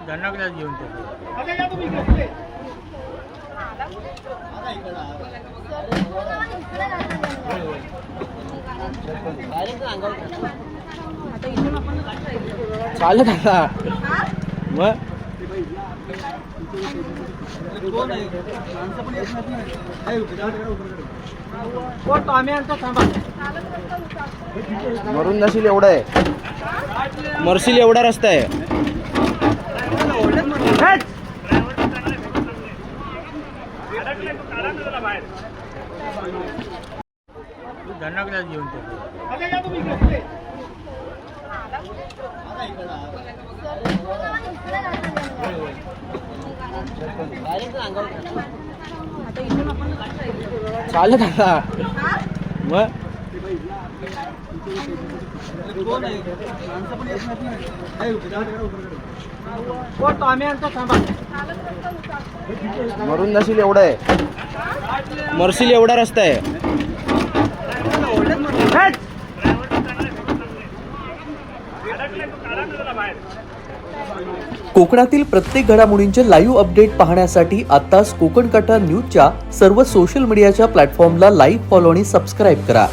धनाकला घेऊन चालत आता मग मरून नशील एवढा आहे, मरशील एवढा रस्ता आहे. धनाकला घेऊन चालत आता मग मरून नशील एवढा आहे, मरशील एवढा रस्ता आहे. कोकणातील प्रत्येक घडामोडींचे लाईव्ह अपडेट पाहण्यासाठी आताच कोकण कटा न्यूजच्या सर्व सोशल मीडियाच्या प्लॅटफॉर्मला लाईक, फॉलो आणि सबस्क्राईब करा.